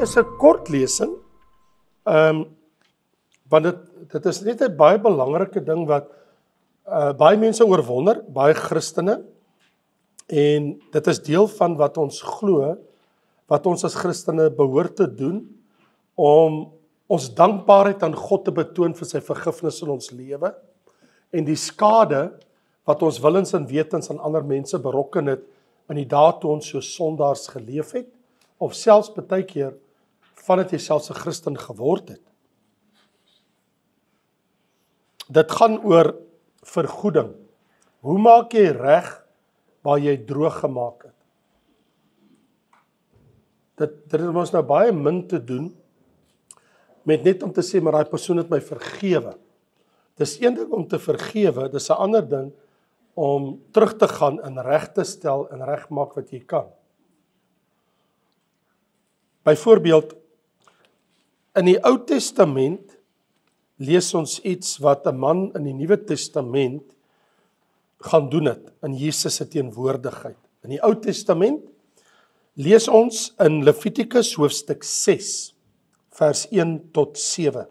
is 'n kort lesing, want dit is net 'n baie belangrike ding wat baie mense oorwonder, baie Christene, en dit is deel van wat ons glo, wat ons as Christene behoort te doen, om ons dankbaarheid aan God te betoon vir sy vergifnis in ons lewe, en die skade wat ons willens en wetens aan ander mense berokken het, in die dae toe ons so sondaars geleef het, of selfs baie keer, vandat jy selfs 'n Christen geword het. Dit gaan oor vergoeding. Hoe maak jy reg waar jy droog gemaak het? Dit het ons nou baie min te doen, met net om te sê, maar daai persoon het my vergewe. Dis een ding om te vergewe, dis 'n ander ding om terug te gaan en reg te stel en regmaak wat jy kan. Byvoorbeeld, in die Ou Testament lees ons iets wat 'n man in die Nuwe Testament gaan doen het, in Jesus se teenwoordigheid. In die Ou Testament lees ons in Levitikus hoofstuk 6, vers 1 tot 7.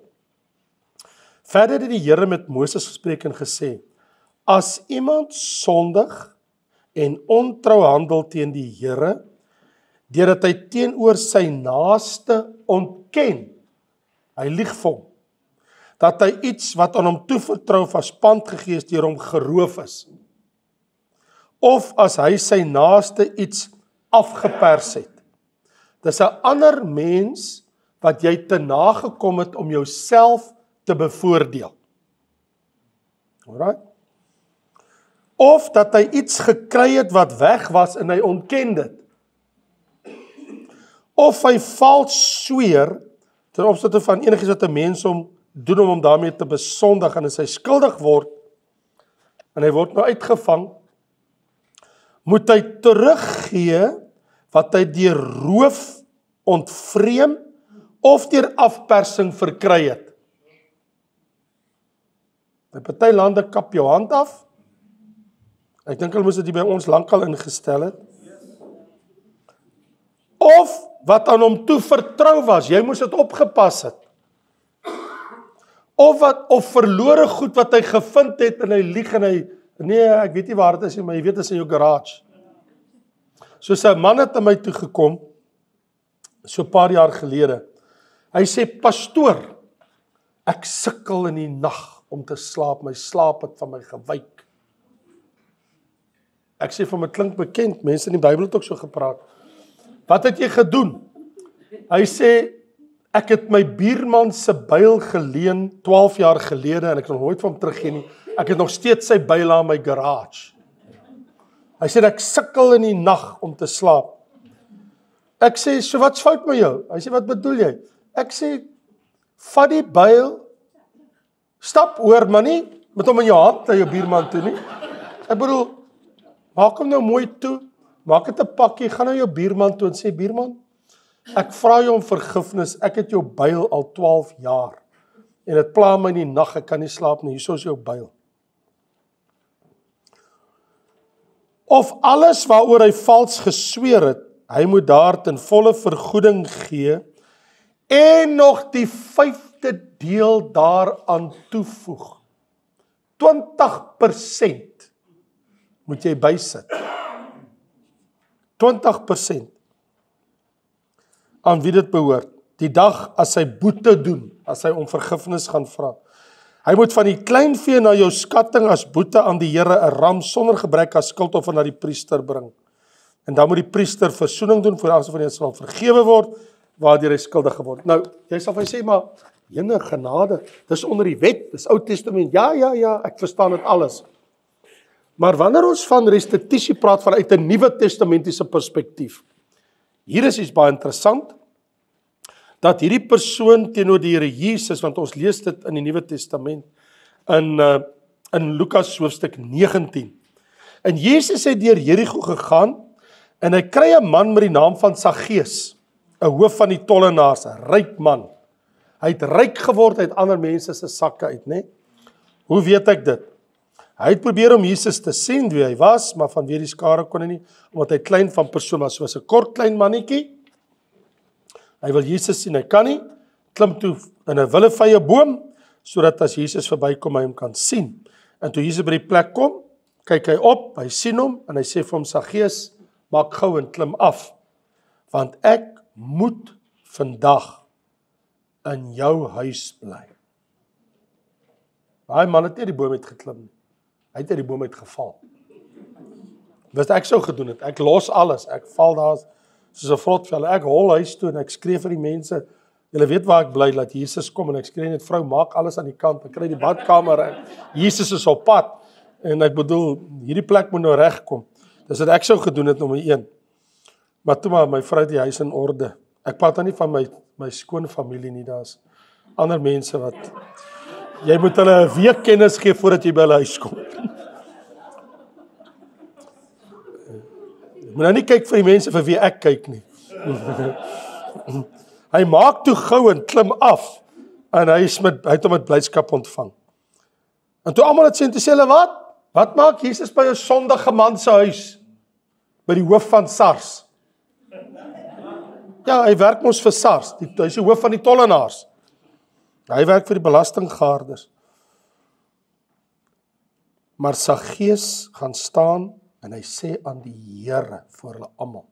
Verder het die Here met Moses gespreek en gesê, as iemand sondig en ontrou handel teen die Here, deurdat hy teenoor sy naaste ontken, hy lieg vir hom, dat hy iets wat aan hom toevertrou as pand gegee is deur hom geroof is, of as hy sy naaste iets afgepers het. Dis 'n ander mens wat jy te nagekom het om jouself te bevoordeel. Alright? Of dat hy iets gekry het wat weg was en hy ontken dit. Of hy vals sweer ten opsigte van enigiets wat 'n mens hom doen om hom daarmee te besondig, en as hy skuldig word en hy word nou uitgevang, moet hy teruggee wat hy deur roof ontvreem of deur afpersing verkry het. By party lande kap jou hand af. Ek dink hulle moes dit by ons lankal ingestel het. Of wat aan hom toe vertrou was, jy moes dit opgepas het. Of verlore goed wat hy gevind het en hy lieg en hy, nee, ek weet nie waar dit is, maar jy weet dit is in jou garage. Soos 'n man het aan my toe gekom, so 'n paar jaar gelede. Hy sê, pastoor, ek sukkel in die nag om te slaap, my slaap het van my gewyk. Ek sê vir my, klink bekend, mense in die Bybel het ook so gepraat. Wat het jy gedoen? Hy sê, ek het my buurman se byl geleen 12 jaar gelede en ek het nog nooit van hom teruggee nie. Ek het nog steeds sy byl in my garage. Hy sê, ek sukkel in die nag om te slaap. Ek sê, so wat's fout met jou? Hy sê, wat bedoel jy? Ek sê, vat die byl, stap oor, maar nie met hom in jou hand na jou buurman toe nie. Ek bedoel, maak hom nou mooi toe, maak dit 'n pakkie, gaan na jou buurman toe en sê, buurman, ek vra jou om vergifnis, ek het jou byl al 12 jaar, en dit pla my in die nag, ek kan nie slaap nie, hierso is jou byl. Of alles waaroor hy vals gesweer het, hy moet daar ten volle vergoeding gee, en nog die 5de deel daaraan toevoeg. 20% moet jy bysit. 20% aan wie dit behoort. Die dag as hy boete doen, as hy om vergifnis gaan vra. Hy moet van die kleinvee na jou skatting as boete aan die Here 'n ram sonder gebrek as skuldoffer na die priester bring. En dan moet die priester versoening doen voor aansien van die sal vergewe word, waardeur hy skuldig geword. Nou, jy sal vir sê, maar jene genade, dis onder die wet, dis Ou Testament. Ja, ek verstaan dit alles. Maar wanneer ons van restituisie praat vanuit 'n Nuwe Testamentiese perspektief, hier is iets baie interessant, dat hierdie persoon teenoor die Here Jesus, want ons lees dit in die Nuwe Testament, in Lukas hoofstuk 19. En Jesus het deur Jerigo gegaan, en hy kry 'n man met die naam van Saggeus, 'n hoof van die tollenaars, 'n ryk man. Hy het ryk geword uit ander mense se sakke uit, né? Hoe weet ek dit? Hy het probeer om Jesus te sien wie hy was, maar vanweer die skare kon hy nie, omdat hy klein van persoon was, soos 'n kort klein mannetjie. Hy wil Jesus sien, hy kan nie, klim toe in 'n willevye boom, sodat as Jesus verbykom, hy hom kan sien. En toe Jesus by die plek kom, kyk hy op, hy sien hom, en hy sê vir hom, Saggeus, maak gou en klim af, want ek moet vandag in jou huis bly. Daai man het nie die boom uit geklim nie. Hy het uit die boom uit geval. Wat ek sou gedoen het, ek los alles, ek val daar soos 'n vrotvel, ek hol huis toe en ek skree vir die mense, julle weet waar ek bly, laat Jesus kom, en ek skree net, vrou, maak alles aan die kant, ek kry die badkamer, en Jesus is op pad, en ek bedoel, hierdie plek moet nou regkom. Dis wat ek sou gedoen het, nommer 1. Maar toe maar, my vrou het die huis in orde. Ek praat dan nie van my skoon familie nie, daar's ander mense wat, jy moet hulle 'n week kennis gee voordat jy by hulle huis kom. Moet nou nie kyk vir die mense vir wie ek kyk nie. Hy maak toe gou en klim af, en hy het hom met blydskap ontvang. En toe almal het sê, toe sê hulle, wat maak Jesus by 'n sondige man se huis? By die hoof van SARS. Ja, hy werk mos vir SARS, hy is die hoof van die tollenaars. Hy werk vir die belastinggaarders. Maar Saggeus gaan staan, en hy sê aan die Here voor hulle almal.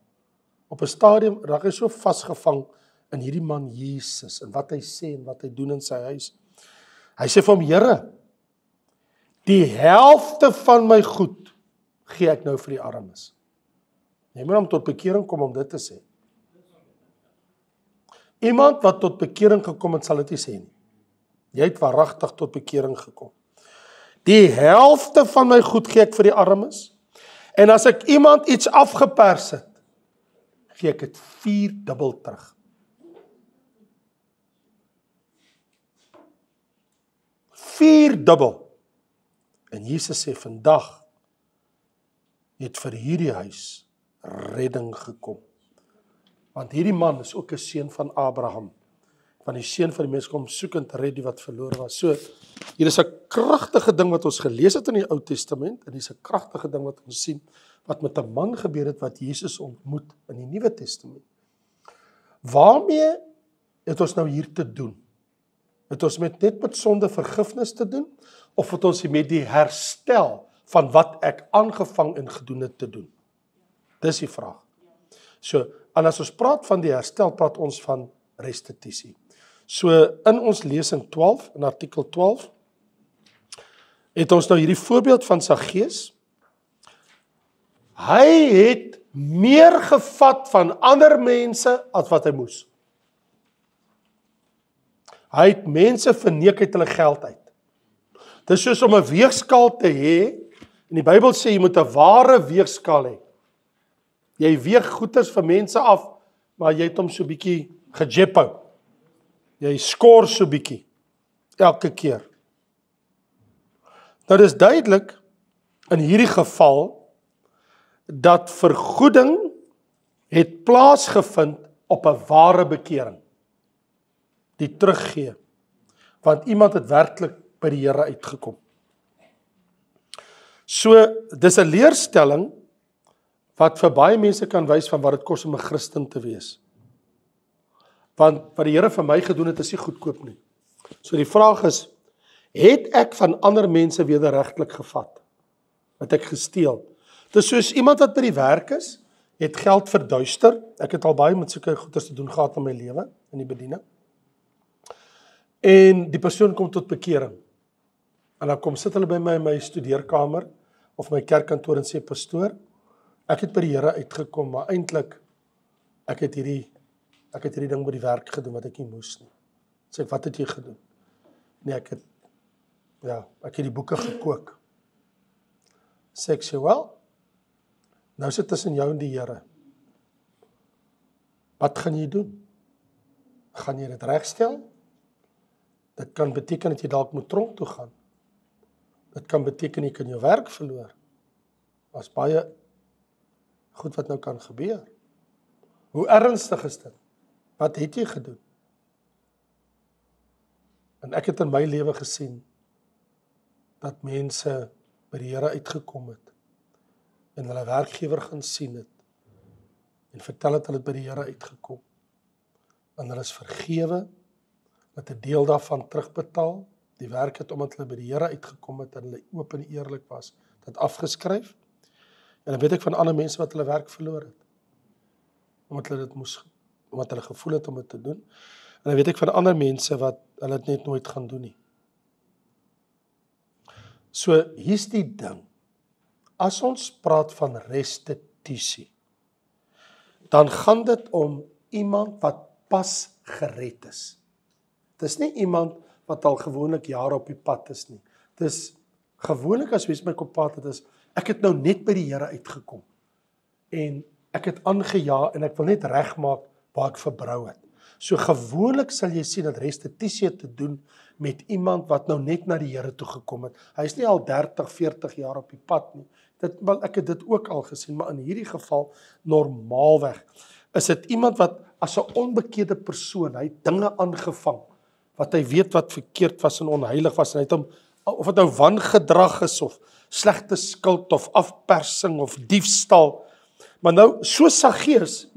Op 'n stadium raak hy so vasgevang in hierdie man Jesus, en wat hy sê en wat hy doen in sy huis. Hy sê vir hom, Here, die helfte van my goed gee ek nou vir die armes. Jy moet hom tot bekering kom om dit te sê. Iemand wat tot bekering gekom het, sal dit nie sê nie. Jy het waaragtig tot bekering gekom. Die helfte van my goed gee ek vir die armes, en as ek iemand iets afgepers het, gee ek dit 4-dubbel terug. 4-dubbel. En Jesus sê, vandag het vir hierdie huis redding gekom. Want hierdie man is ook 'n seun van Abraham, van die seun van die mens kom soek en te red die wat verlore was. So, hier is 'n kragtige ding wat ons gelees het in die Ou Testament, en hier is 'n kragtige ding wat ons sien, wat met 'n man gebeur het, wat Jesus ontmoet in die Nuwe Testament. Waarmee het ons nou hier te doen? Het ons net met sonde vergifnis te doen, of het ons met die herstel van wat ek aangevang en gedoen het te doen? Dis die vraag. So, en as ons praat van die herstel, praat ons van restituisie. So, in ons lesing 12, in artikel 12, het ons nou hierdie voorbeeld van Saggeus. Hy het meer gevat van ander mense as wat hy moes. Hy het mense verneek uit hulle geld uit. Dit is soos om 'n weegskaal te hê, en die Bybel sê jy moet 'n ware weegskaal hê. Jy weeg goeders vir mense af, maar jy het hom so bietjie gejepou. Jy skor so bietjie elke keer. Nou dis duidelik in hierdie geval dat vergoeding het plaasgevind op 'n ware bekering. Die teruggee, want iemand het werklik by die Here uitgekom. So, dis 'n leerstelling wat vir baie mense kan wys van wat dit kos om 'n Christen te wees. Want wat die Here vir my gedoen het, is nie goedkoop nie. So die vraag is, het ek van ander mense wederregtelik gevat? Het ek gesteel? Dis soos iemand wat by die werk is, het geld verduister. Ek het al baie met sulke goeders te doen gehad in my lewe, in die bediening. En die persoon kom tot bekering. En dan kom sit hulle by my in my studeerkamer of my kerkkantoor en sê, pastoor, ek het by die Here uitgekom, maar eintlik ek het hierdie ding by die werk gedoen wat ek nie moes nie. Sê ek, wat het jy gedoen? Nee, ek het die boeke gekook. Sê ek, wel, nou sit tussen jou en die Here. Wat gaan jy doen? Gaan jy dit regstel? Dit kan beteken dat jy dalk moet tronk toe gaan. Dit kan beteken jy kan jou werk verloor. Daar's baie goed wat nou kan gebeur. Hoe ernstig is dit? Wat het jy gedoen? En ek het in my lewe gesien dat mense by die Here uitgekom het en hulle werkgewer gaan sien het en vertel het hulle het by die Here uitgekom. en hulle is vergewe, met 'n deel daarvan terugbetaal, die werk het omdat hulle by die Here uitgekom het en hulle oop en eerlik was, dit afgeskryf. En dan weet ek van ander mense wat hulle werk verloor het, omdat hulle gevoel het om dit te doen. En dan weet ek van ander mense wat hulle dit net nooit gaan doen nie. So, hier's die ding. As ons praat van restituisie, dan gaan dit om iemand wat pas gered is. Dit is nie iemand wat al gewoonlik jare op die pad is nie. Dit is gewoonlik as wie my kopad het is, ek het nou net by die Here uitgekom. En ek het aangejaag en ek wil net regmaak waar ek verbrou het. So gewoonlik sal jy sien dat restituisie te doen met iemand wat nou net na die Here toe gekom het. Hy is nie al 30, 40 jaar op die pad nie. Ek het dit ook al gesien, maar in hierdie geval normaalweg is dit iemand wat as 'n onbekende persoon, hy het dinge aangevang wat hy weet wat verkeerd was en onheilig was en hy het hom, of dit nou wangedrag is of slegte skuld of afpersing of diefstal. Maar nou so Saggeus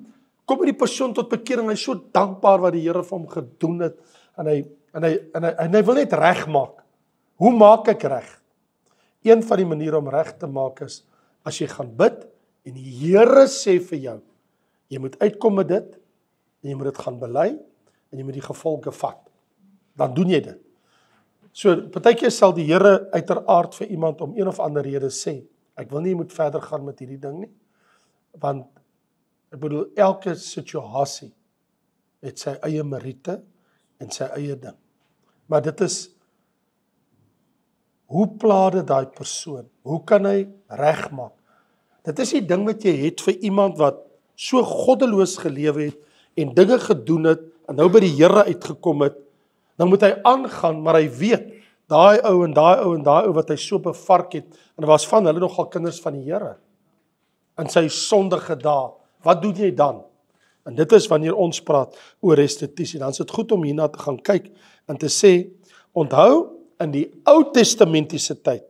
kom die persoon tot bekering, hy is so dankbaar wat die Here vir hom gedoen het en hy wil net regmaak. Hoe maak ek reg? Een van die maniere om reg te maak is as jy gaan bid en die Here sê vir jou, jy moet uitkom met dit en jy moet dit gaan bely en jy moet die gevolge vat. Dan doen jy dit. So, partykeer sal die Here uiteraard vir iemand om een of ander rede sê, ek wil nie jy moet verder gaan met hierdie ding nie, want ek bedoel, elke situasie het sy eie meriete en sy eie ding. Maar dit is, hoe pla dit daai persoon? Hoe kan hy regmaak? Dit is die ding wat jy het vir iemand wat so goddeloos gelewe het en dinge gedoen het en nou by die Here uitgekom het, dan moet hy aangaan, maar hy weet, daai ou en daai ou en daai ou wat hy so bevark het, en dit was van hulle nogal kinders van die Here, in sy sondige dae, wat doen jy dan? En dit is wanneer ons praat oor restituisie, dan is dit goed om hierna te gaan kyk, en te sê, onthou, in die Ou Testamentiese tyd,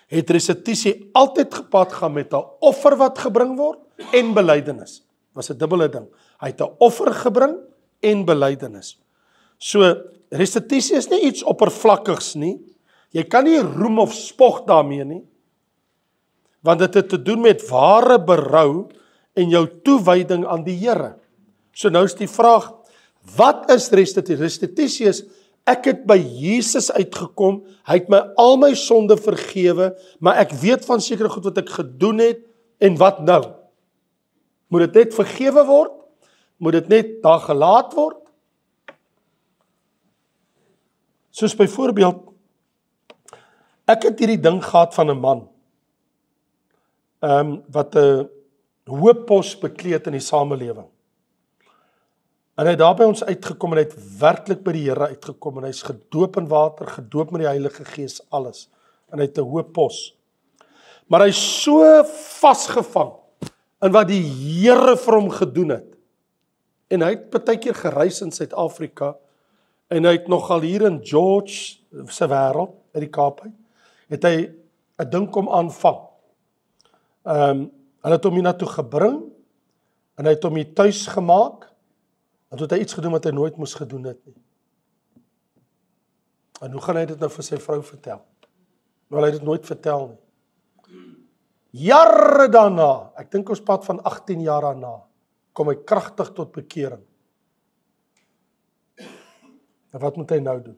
het restituisie altyd gepaard gaan met 'n offer wat gebring word, en belydenis, was 'n dubbele ding, hy het 'n offer gebring, en belydenis. So, restituisie is nie iets oppervlakkigs nie, jy kan nie roem of spog daarmee nie, want dit het te doen met ware berou, en jou toewyding aan die Here. So nou is die vraag, wat is restituisie? Restituisie is, ek het by Jesus uitgekom, hy het my al my sonde vergewe, maar ek weet van sekere goed wat ek gedoen het, en wat nou? Moet dit net vergewe word? Moet dit net daar gelaat word? Soos byvoorbeeld, ek het hierdie ding gehad van 'n man, wat 'n hoë pos bekleed in die samelewing. En hy het daar by ons uitgekom en hy het werklik by die Here uitgekom en hy is gedoop in water, gedoop met die Heilige Gees, alles. En hy het 'n hoë pos. Maar hy is so vasgevang in wat die Here vir hom gedoen het. En hy het partykeer gereis in Suid-Afrika en hy het nogal hier in George se wêreld, uit die Kaap uit, het hy 'n ding kom aanvang. Hulle het hom hiernatoe gebring en hy het hom hier tuis gemaak en toe het hy iets gedoen wat hy nooit moes gedoen het nie. En hoe gaan hy dit nou vir sy vrou vertel? Nou hy het dit nooit vertel nie. Jare daarna, ek dink ons pad van 18 jaar daarna, kom hy kragtig tot bekering. En wat moet hy nou doen?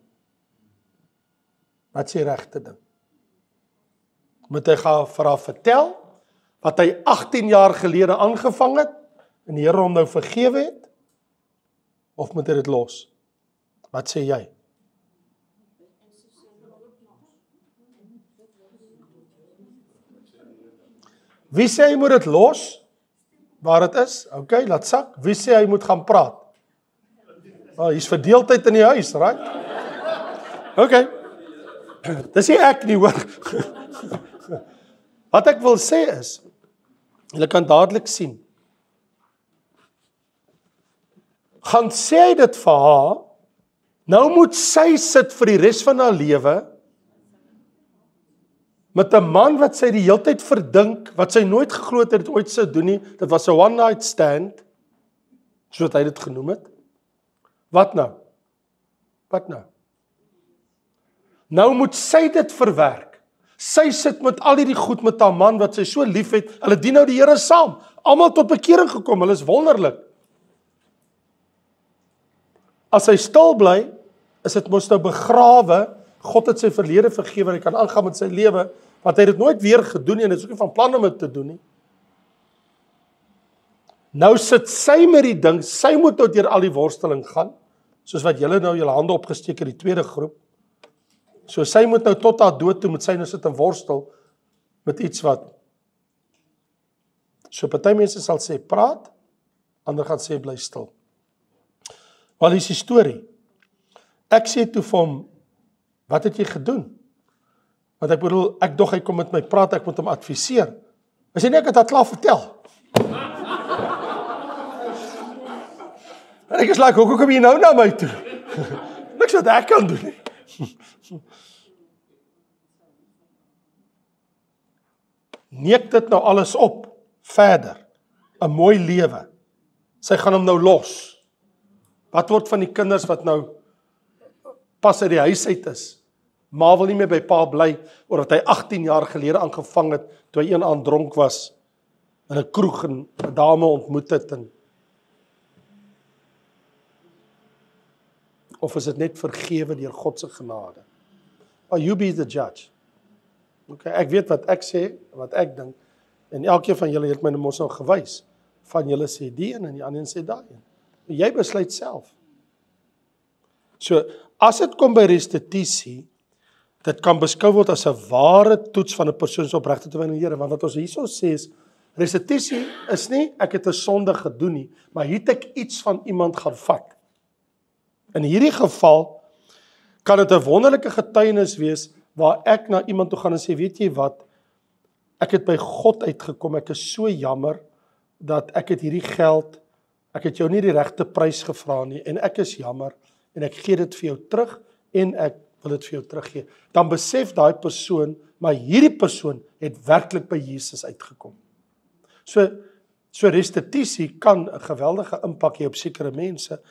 Wat is die regte ding? Moet hy gaan vir haar vertel wat hy 18 jaar gelede aangevang het en die Here hom nou vergewe het? Of moet hy dit los? Wat sê jy? Wie sê hy moet dit los? Waar dit is? OK, laat sak. Wie sê hy moet gaan praat? Hier's verdeeldheid in die huis, right? OK. Dis nie ek nie, hoor. Wat ek wil sê is, julle kan dadelik sien, gaan sê hy dit vir haar, nou moet sy sit vir die res van haar lewe, met 'n man wat sy die hele tyd verdink, wat sy nooit geglo het dit ooit sou doen nie, dit was 'n one night stand, soos hy dit genoem het, Wat nou? Wat nou? Nou moet sy dit verwerk. Sy sit met al hierdie goed met haar man wat sy so lief het. Hulle dien nou die Here saam. Almal tot bekering gekom. Hulle is wonderlik. As hy stil bly, is dit mos nou begrawe. God het sy verlede vergewe en hy kan aangaan met sy lewe, want hy het dit nooit weer gedoen nie en hy is ook nie van plan om dit te doen nie. Nou sit sy met die ding, sy moet nou deur al die worsteling gaan, soos wat julle nou julle hande opgesteek het, die tweede groep. So sy moet nou tot haar dood toe, moet sy nou sit en worstel met iets wat. So party mense sal sê, praat, ander gaan sê, bly stil. Wel, hier is die storie. Ek sê toe vir hom, wat het jy gedoen? Want ek bedoel, ek dog hy kom met my praat, ek moet hom adviseer. Hy sê, nee, ek het dat klaar vertel. En ek is like, hoe kom jy nou na my toe? Niks wat ek kan doen nie. Neek dit nou alles op, verder, 'n mooi lewe. Sy gaan hom nou los. Wat word van die kinders wat nou pas uit die huis uit is? Ma wil nie meer by pa bly, omdat hy 18 jaar gelede aangevang het, toe hy een aand dronk was, in 'n kroeg en 'n dame ontmoet het, of is dit net vergewe deur God se genade? Oh, you be the judge. Okay, ek weet wat ek sê, wat ek dink, en elkeen van julle het my mos nou gewys, van julle sê die een en die ander sê daai een. Jy besluit self. So, as dit kom by restituisie, dit kan beskou word as 'n ware toets van 'n persoon se opregte toewyding aan die Here, want wat ons hierso sê is, restituisie is nie, ek het 'n sonde gedoen nie, maar hier het ek iets van iemand gaan vat. In hierdie geval, kan dit 'n wonderlike getuienis wees, waar ek na iemand toe gaan en sê, weet jy wat, ek het by God uitgekom, ek is so jammer, dat ek het hierdie geld, ek het jou nie die regte prys gevra nie, en ek is jammer, en ek gee dit vir jou terug, en ek wil dit vir jou teruggee. Dan besef daai persoon, maar hierdie persoon het werklik by Jesus uitgekom. So restituisie kan 'n geweldige impak hê op sekere mense,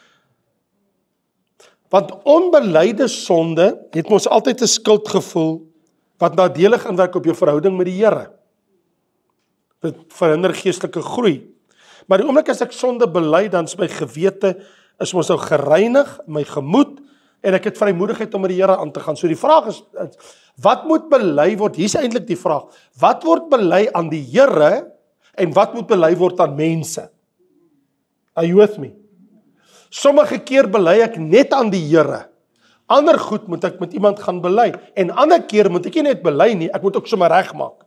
want onbelyde sonde het mos altyd 'n skuldgevoel wat nadelig inwerk op jou verhouding met die Here. Dit verhinder geestelike groei. Maar die oomblik as ek sonde bely, dan is my gewete is mos nou gereinig, my gemoed, en ek het vrymoedigheid om met die Here aan te gaan. So die vraag is, wat moet bely word? Hier is eintlik die vraag. Wat word bely aan die Here en wat moet bely word aan mense? Are you with me? Sommige keer bely ek net aan die Here. Ander goed moet ek met iemand gaan bely. En ander keer moet ek nie net bely nie, ek moet ook sommer regmaak.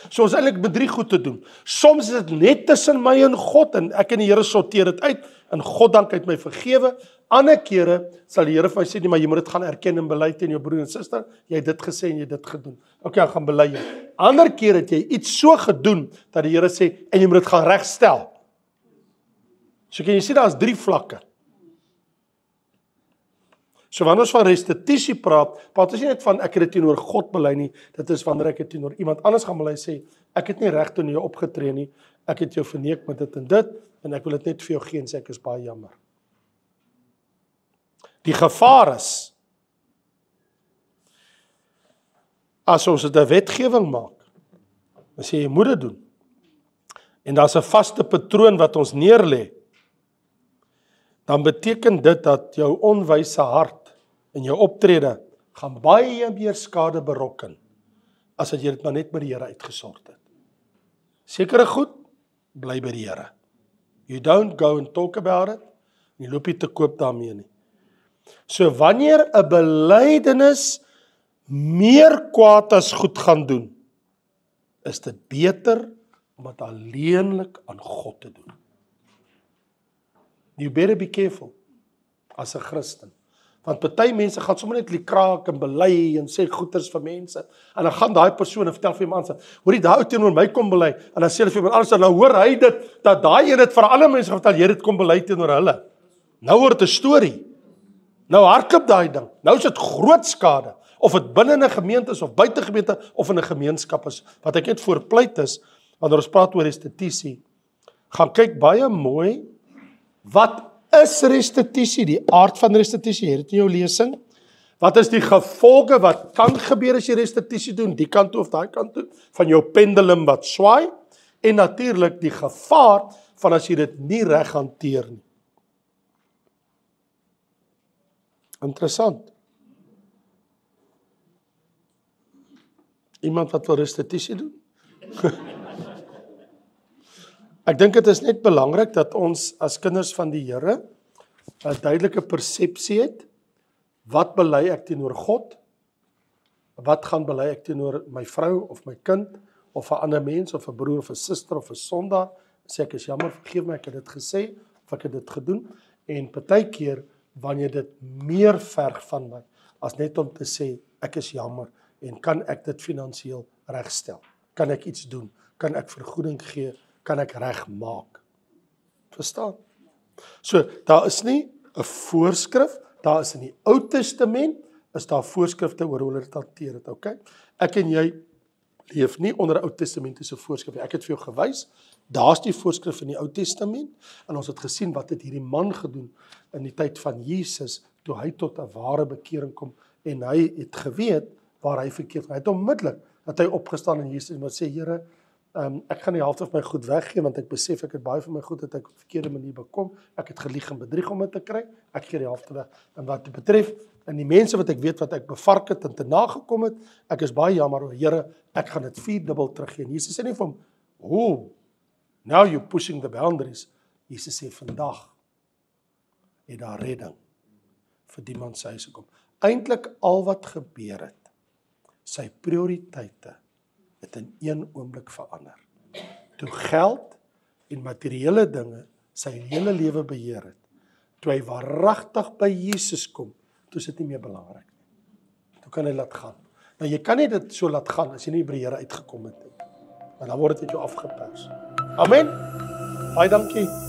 So ons eintlik met 3 goed te doen. Soms is dit net tussen my en God, en ek en die Here sorteer dit uit, en God dank hy het my vergewe. Ander kere sal die Here vir my sê, nee, maar jy moet dit gaan erken en bely teen jou broer en suster, jy het dit gesê en jy het dit gedoen. Okay, ek gaan bely jou. Ander keer het jy iets so gedoen, dat die Here sê, en jy moet dit gaan regstel. So kan jy sê, daar is 3 vlakke. So wanneer ons van restituisie praat ons nie net van ek het dit teenoor God bely nie, dit is wanneer ek dit teenoor iemand anders gaan bely sê, ek het nie reg teenoor jou opgetree nie, ek het jou verneek met dit, en ek wil dit net vir jou gee en sê ek is baie jammer. Die gevaar is, as ons dit 'n wetgewing maak, dan sê jy moet dit doen, en daar's 'n vaste patroon wat ons neerlê, dan beteken dit dat jou onwyse hart en jou optrede gaan baie meer skade berokken, as dat jy dit maar net by die Here uitgesort het. Sekere goed, bly by die Here. You don't go and talk about it, jy loop nie te koop daarmee nie. So wanneer 'n belydenis meer kwaad as goed gaan doen, is dit beter om dit alleenlik aan God te doen. You better be careful as 'n Christen. Want party mense gaan sommer net kraak en bely en sê goeters vir mense. En dan gaan daai persoon en vertel vir iemand anders, hoorie daai ou teenoor my kom bely. En dan sê hulle vir iemand anders, nou hoor hy dit, dat daai een dit vir ander mense vertel, jy dit kom bely teenoor hulle. Nou word dit 'n storie. Nou hardloop daai ding. Nou is dit groot skade. Of dit binne in 'n gemeente is, of buite gemeente, of in 'n gemeenskap is. Wat ek net voorpleit is, wanneer ons praat oor restituisie, gaan kyk baie mooi, wat is restitusie, die aard van restitusie, het dit in jou lesing? Wat is die gevolge wat kan gebeur as jy restitusie doen, die kant toe of daai kant toe, van jou pendulum wat swaai, en natuurlik die gevaar van as jy dit nie reg hanteer nie. Interessant. Iemand wat wil restitusie doen? Ek dink dit is net belangrik dat ons as kinders van die Here 'n duidelike persepsie het. Wat bely ek teenoor God? Wat gaan bely ek teenoor my vrou of my kind of 'n ander mens of 'n broer of 'n suster of 'n sondaar? Sê ek is jammer, vergeef my, ek het dit gesê of ek het dit gedoen. En partykeer wanneer dit meer verg van my as net om te sê ek is jammer en kan ek dit finansiëel regstel? Kan ek iets doen? Kan ek vergoeding gee? Kan ek regmaak? Verstaan? So, daar is nie 'n voorskrif, daar is in die Ou Testament, is daar voorskrifte oor hoe hulle dit hanteer het, okay? Ek en jy leef nie onder 'n Ou Testamentiese voorskrif. Ek het vir jou gewys, daar's die voorskrif in die Ou Testament, en ons het gesien wat het hierdie man gedoen in die tyd van Jesus, toe hy tot 'n ware bekering kom, en hy het geweet waar hy verkeerd was. Hy het onmiddellik, dat hy opgestaan in Jesus, en wat sê, Here, ek gaan die helfte van my goed weggee, want ek besef, ek het baie van my goed dat ek op verkeerde manier bekom, ek het gelieg en bedrieg om dit te kry, ek gee die helfte weg. En wat dit betref, en die mense wat ek weet wat ek bevark het en te nagekom het, ek is baie jammer oor, Here, ek gaan dit 4-dubbel teruggee. En Jesus sê nie vir hom, oh, now you're pushing the boundaries. Jesus sê, vandag het daar redding vir die man sy huis gekom. Eintlik al wat gebeur het, sy prioriteite het in een oomblik verander. Toe geld en materiële dinge sy hele lewe beheer het, toe hy waaragtig by Jesus kom, toe is dit nie meer belangrik nie. Toe kan hy laat gaan. Nou jy kan nie dit so laat gaan as jy nie by die Here uitgekom het nie. Want dan word dit uit jou afgepers. Amen. Baie dankie.